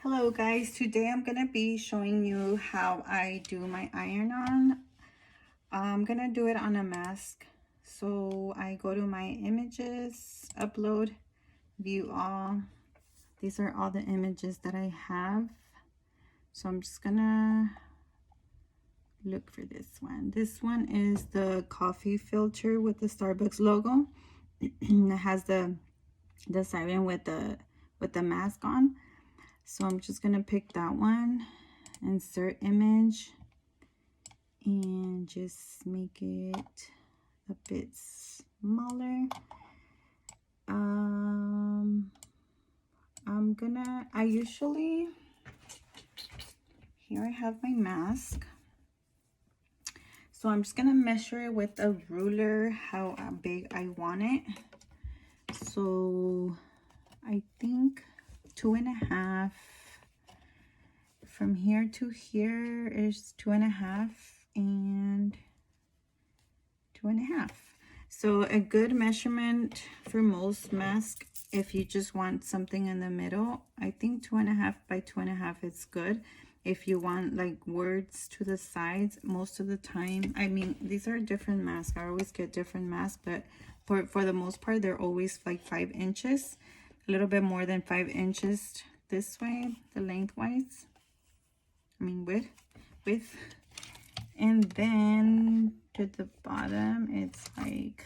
Hello guys, today I'm gonna be showing you how I do my iron on. I'm gonna do it on a mask. So I go to my images, upload, view all. These are all the images that I have. So I'm just gonna look for this one. This one is the coffee filter with the Starbucks logo. It has the siren with the mask on. So I'm just gonna pick that one, insert image, and just make it a bit smaller. I usually, here I have my mask. So I'm just gonna measure it with a ruler how big I want it. So I think 2.5. From here to here is 2.5 and 2.5. So a good measurement for most masks, if you just want something in the middle, I think 2.5 by 2.5 is good. If you want like words to the sides, most of the time, I mean, these are different masks. I always get different masks, but for the most part, they're always like 5 inches, a little bit more than 5 inches this way, the lengthwise. I mean width. And then to the bottom, it's like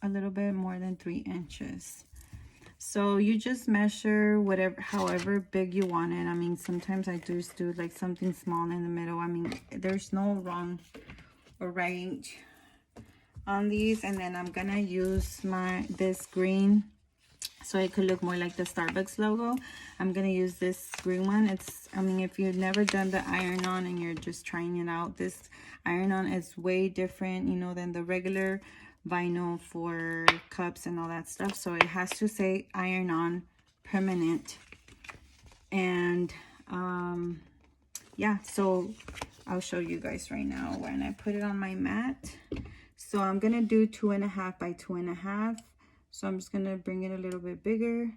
a little bit more than 3 inches. So you just measure however big you want it. I mean, sometimes I just do like something small in the middle. I mean, there's no wrong or right on these. And then I'm gonna use this green so it could look more like the Starbucks logo. I'm gonna use this green one. I mean, if you've never done the iron on and you're just trying it out, this iron on is way different, you know, than the regular vinyl for cups and all that stuff. So it has to say iron on permanent. And yeah, so I'll show you guys right now when I put it on my mat. So I'm gonna do 2.5 by 2.5. So I'm just gonna bring it a little bit bigger.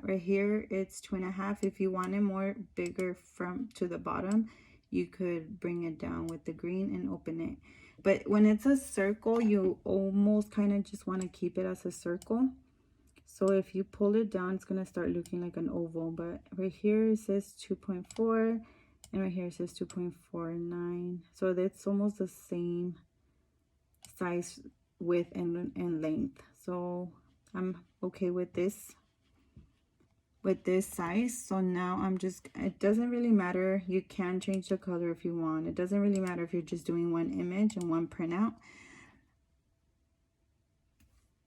Right here, it's 2.5. If you want it more bigger to the bottom, you could bring it down with the green and open it. But when it's a circle, you almost kind of just want to keep it as a circle. So if you pull it down, it's gonna start looking like an oval. But right here it says 2.4, and right here it says 2.49. So that's almost the same size, width and length. So I'm okay with this size. So now it doesn't really matter, you can change the color if you want. It doesn't really matter if you're just doing one image and one printout.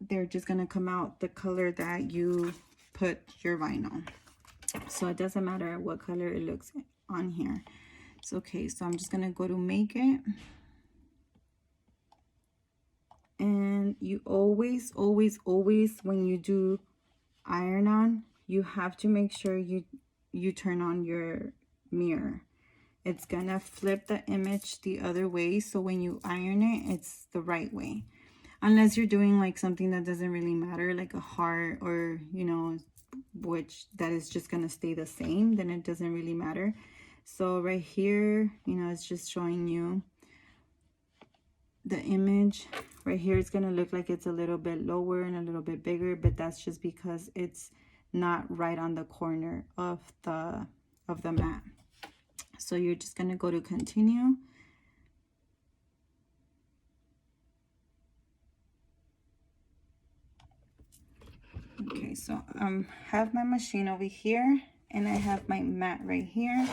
They're just gonna come out the color that you put your vinyl. So it doesn't matter what color it looks on here. It's okay. So I'm just gonna go to make it. And you always when you do iron on, you have to make sure you turn on your mirror. It's gonna flip the image the other way, so when you iron it, it's the right way. Unless you're doing like something that doesn't really matter, like a heart, or you know, which that is just gonna stay the same, then it doesn't really matter. So right here, you know, it's just showing you the image. Right here it's gonna look like it's a little bit lower and a little bit bigger, but that's just because it's not right on the corner of the mat. So you're just gonna go to continue. Okay, so have my machine over here, and I have my mat right here.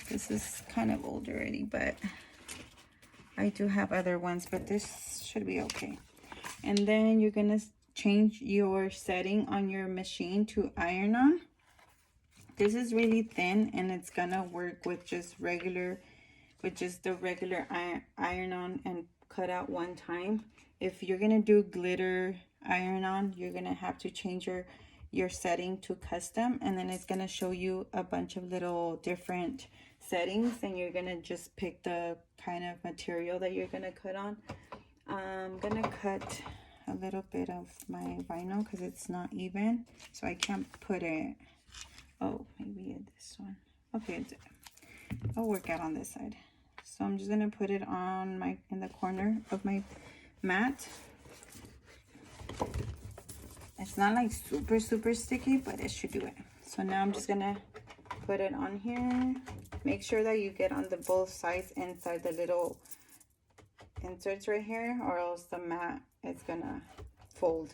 This is kind of old already, but I do have other ones, but this should be okay. And then you're gonna change your setting on your machine to iron on. This is really thin, and it's gonna work with just the regular iron on and cut out one time. If you're gonna do glitter iron on, you're gonna have to change your setting to custom, and then it's gonna show you a bunch of little different settings, and you're gonna just pick the kind of material that you're gonna cut on. I'm gonna cut a little bit of my vinyl because it's not even, so I can't put it Oh, maybe this one. Okay, I'll work out on this side. So I'm just gonna put it on my, in the corner of my mat. It's not like super, super sticky, but it should do it. So now I'm just gonna put it on here. Make sure that you get on the both sides inside the little inserts right here, or else the mat is gonna fold.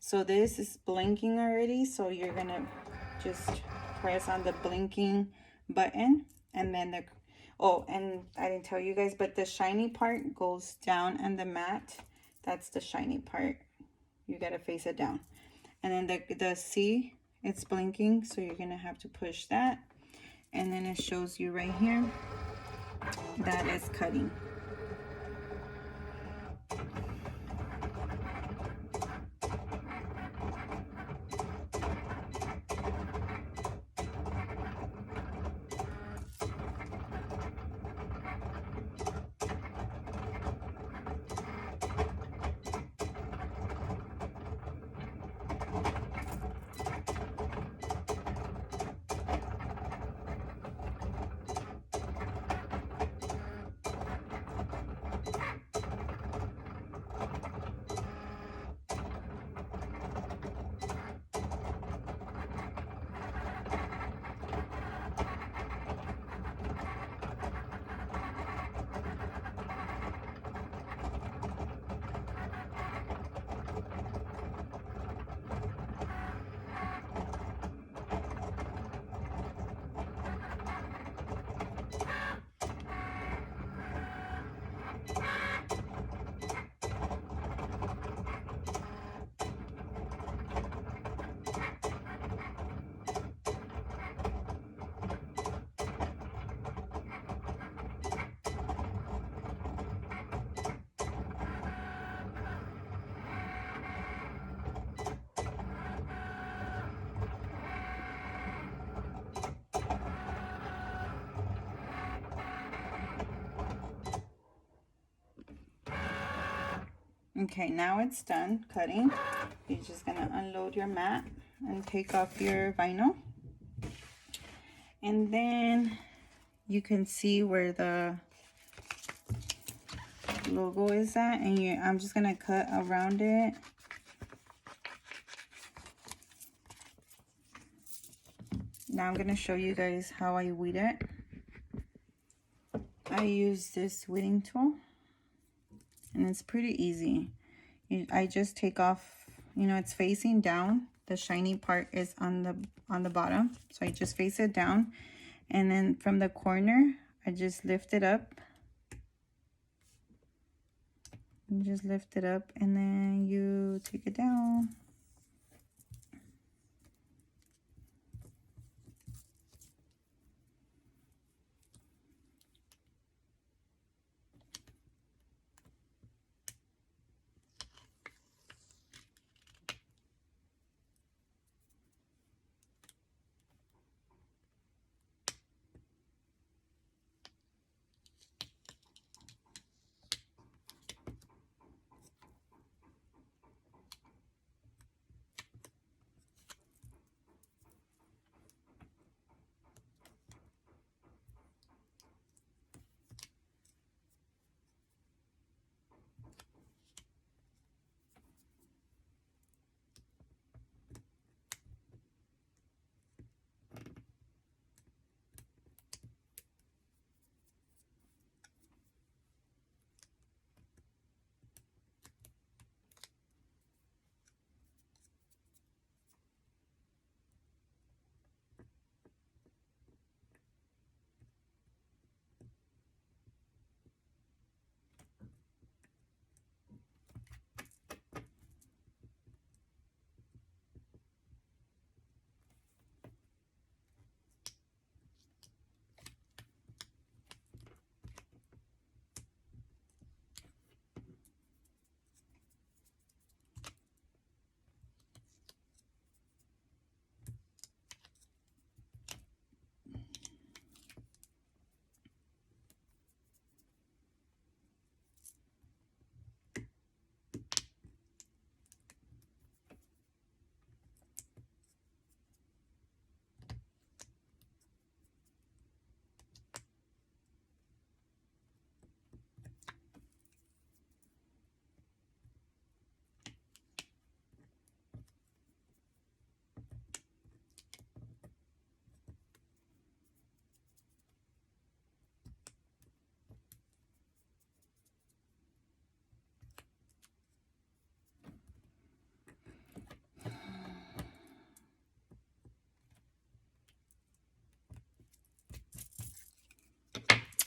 So this is blinking already, so you're gonna just press on the blinking button, and then the, oh, and I didn't tell you guys, but the shiny part goes down on the mat. That's the shiny part. You gotta face it down. And then the C, it's blinking, so you're gonna have to push that. And then it shows you right here that it's cutting. Okay, now it's done cutting. You're just gonna unload your mat and take off your vinyl. And then you can see where the logo is at, and I'm just gonna cut around it. Now I'm gonna show you guys how I weed it. I use this weeding tool, and it's pretty easy. I just take off, you know, it's facing down. The shiny part is on the bottom, so I just face it down, and then from the corner I just lift it up. You just lift it up, and then you take it down.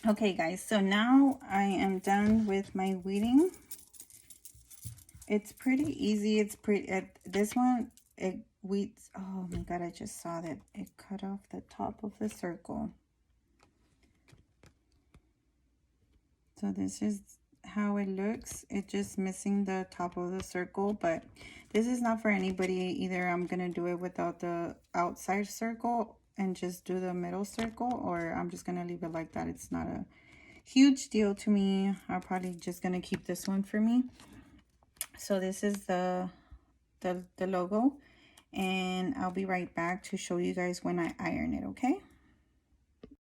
Okay guys, so now I am done with my weeding. It's pretty easy. It's pretty, this one, it weeds, oh my god, I just saw that it cut off the top of the circle. So this is how it looks. It's just missing the top of the circle, but this is not for anybody. Either I'm gonna do it without the outside circle and just do the middle circle, or I'm just gonna leave it like that. It's not a huge deal to me. I'm probably just gonna keep this one for me. So this is the logo, and I'll be right back to show you guys when I iron it, okay?